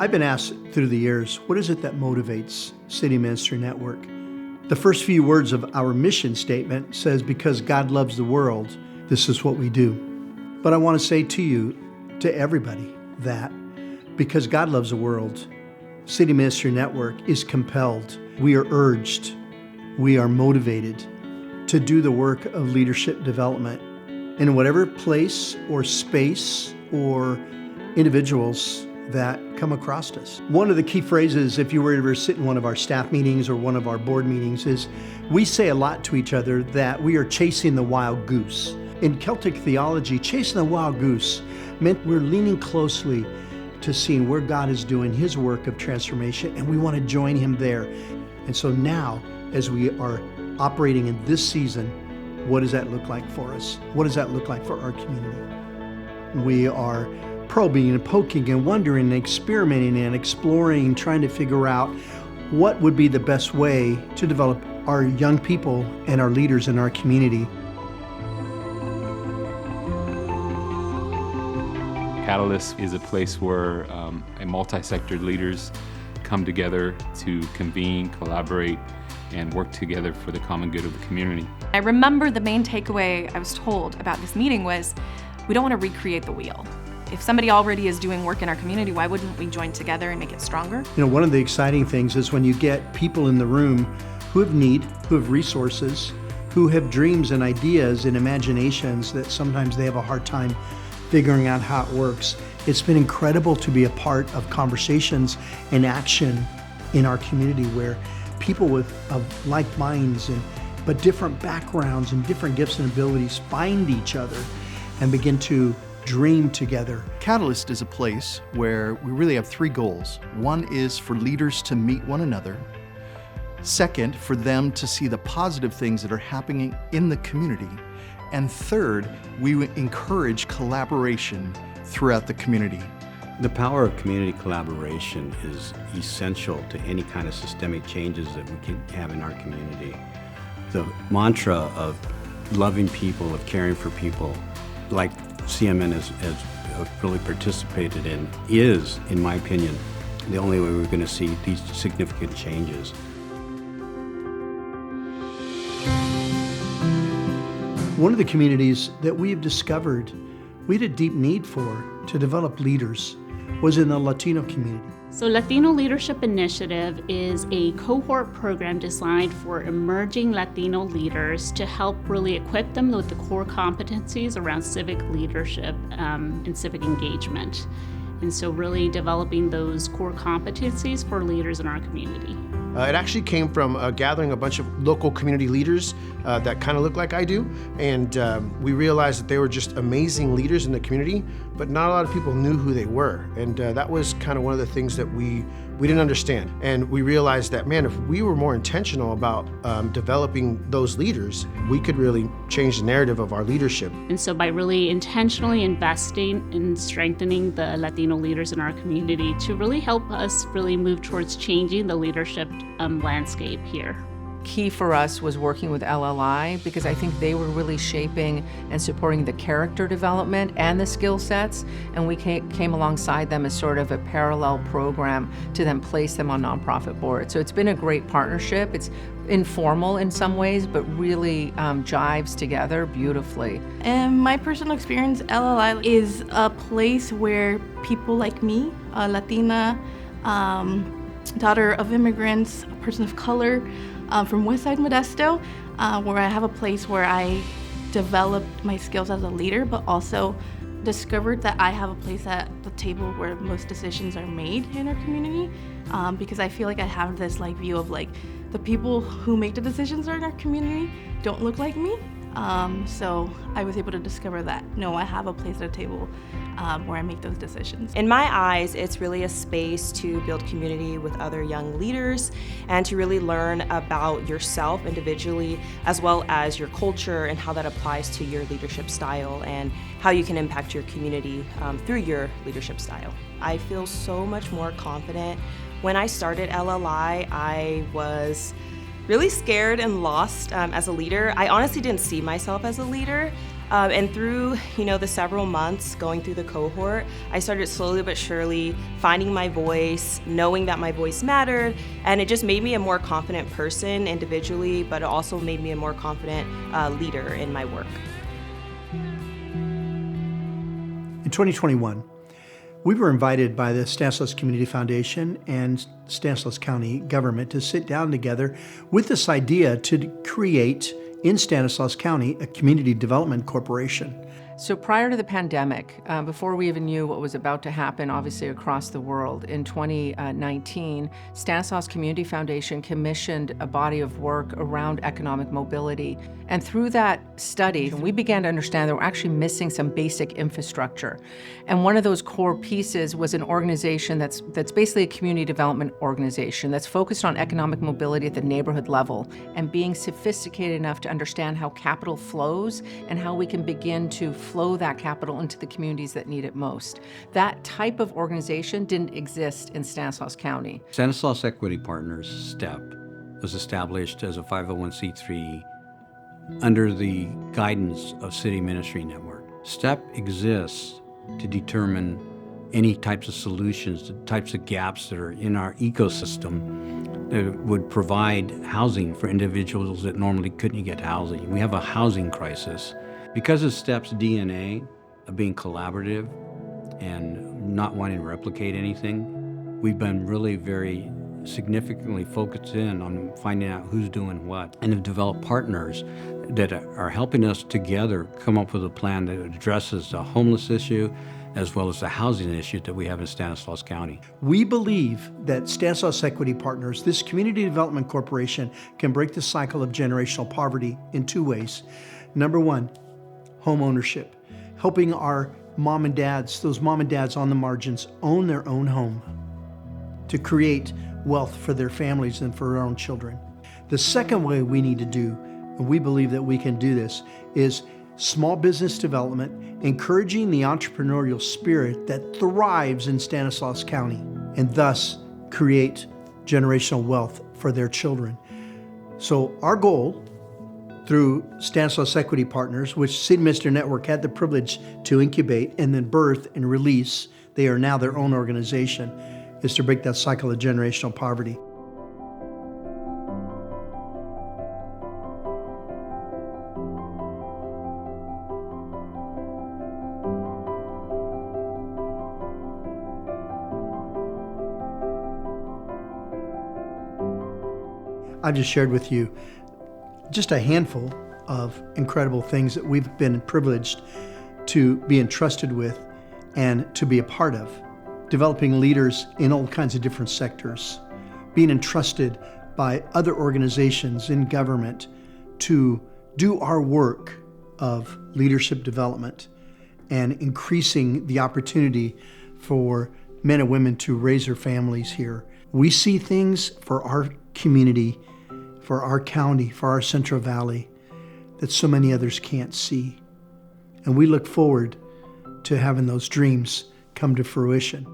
I've been asked through the years, what is it that motivates City Ministry Network? The first few words of our mission statement says, because God loves the world, this is what we do. But I want to say to you, to everybody, that because God loves the world, City Ministry Network is compelled, we are urged, we are motivated to do the work of leadership development in whatever place or space or individuals that come across us. One of the key phrases, if you were ever sit in one of our staff meetings or one of our board meetings, is we say a lot to each other that we are chasing the wild goose. In Celtic theology, chasing the wild goose meant we're leaning closely to seeing where God is doing His work of transformation, and we want to join Him there. And so now, as we are operating in this season, what does that look like for us? What does that look like for our community? We are probing and poking and wondering and experimenting and exploring, trying to figure out what would be the best way to develop our young people and our leaders in our community. Catalyst is a place where a multi-sector leaders come together to convene, collaborate, and work together for the common good of the community. I remember the main takeaway I was told about this meeting was, we don't want to recreate the wheel. If somebody already is doing work in our community, why wouldn't we join together and make it stronger? You know, one of the exciting things is when you get people in the room who have need, who have resources, who have dreams and ideas and imaginations that sometimes they have a hard time figuring out how it works. It's been incredible to be a part of conversations and action in our community where people of like minds but different backgrounds and different gifts and abilities find each other and begin to dream together. Catalyst is a place where we really have three goals. One is for leaders to meet one another. Second, for them to see the positive things that are happening in the community. And third, we encourage collaboration throughout the community. The power of community collaboration is essential to any kind of systemic changes that we can have in our community. The mantra of loving people, of caring for people, like CMN has really participated in, is, in my opinion, the only way we're going to see these significant changes. One of the communities that we have discovered we had a deep need for to develop leaders was in the Latino community. So Latino Leadership Initiative is a cohort program designed for emerging Latino leaders to help really equip them with the core competencies around civic leadership and civic engagement. And so really developing those core competencies for leaders in our community. It actually came from gathering a bunch of local community leaders that kind of look like I do, and we realized that they were just amazing leaders in the community, but not a lot of people knew who they were, and that was kind of one of the things that we didn't understand. And we realized that, man, if we were more intentional about developing those leaders, we could really change the narrative of our leadership. And so by really intentionally investing in strengthening the Latino leaders in our community to really help us really move towards changing the leadership landscape here. Key for us was working with LLI because I think they were really shaping and supporting the character development and the skill sets, and we came alongside them as sort of a parallel program to then place them on nonprofit boards. So it's been a great partnership. It's informal in some ways, but really jives together beautifully. In my personal experience, LLI is a place where people like me, a Latina, daughter of immigrants, a person of color, from Westside Modesto, where I have a place where I developed my skills as a leader, but also discovered that I have a place at the table where most decisions are made in our community, because I feel like I have this view of the people who make the decisions in our community don't look like me. So I was able to discover that, no, I have a place at a table where I make those decisions. In my eyes, it's really a space to build community with other young leaders and to really learn about yourself individually, as well as your culture and how that applies to your leadership style and how you can impact your community through your leadership style. I feel so much more confident. When I started LLI, I was really scared and lost as a leader. I honestly didn't see myself as a leader. And through, the several months going through the cohort, I started slowly but surely finding my voice, knowing that my voice mattered, and it just made me a more confident person individually, but it also made me a more confident leader in my work. In 2021, we were invited by the Stanislaus Community Foundation and Stanislaus County government to sit down together with this idea to create in Stanislaus County a community development corporation. So prior to the pandemic, before we even knew what was about to happen, obviously across the world, in 2019, Stanislaus Community Foundation commissioned a body of work around economic mobility. And through that study, we began to understand that we're actually missing some basic infrastructure. And one of those core pieces was an organization that's basically a community development organization that's focused on economic mobility at the neighborhood level and being sophisticated enough to understand how capital flows and how we can begin to flow that capital into the communities that need it most. That type of organization didn't exist in Stanislaus County. Stanislaus Equity Partners, STEP, was established as a 501c3 under the guidance of City Ministry Network. STEP exists to determine any types of solutions, the types of gaps that are in our ecosystem that would provide housing for individuals that normally couldn't get housing. We have a housing crisis. Because of STEP's DNA of being collaborative and not wanting to replicate anything, we've been really very significantly focused in on finding out who's doing what, and have developed partners that are helping us together come up with a plan that addresses the homeless issue as well as the housing issue that we have in Stanislaus County. We believe that Stanislaus Equity Partners, this community development corporation, can break the cycle of generational poverty in two ways. Number one, home ownership, helping our mom and dads, those mom and dads on the margins, own their own home to create wealth for their families and for their own children. The second way we need to do, and we believe that we can do this, is small business development, encouraging the entrepreneurial spirit that thrives in Stanislaus County, and thus create generational wealth for their children. So our goal through Stanislaus Equity Partners, which City Ministry Network had the privilege to incubate and then birth and release, they are now their own organization, is to break that cycle of generational poverty. I've just shared with you just a handful of incredible things that we've been privileged to be entrusted with and to be a part of. Developing leaders in all kinds of different sectors, being entrusted by other organizations in government to do our work of leadership development and increasing the opportunity for men and women to raise their families here. We see things for our community, for our county, for our Central Valley that so many others can't see. And we look forward to having those dreams come to fruition.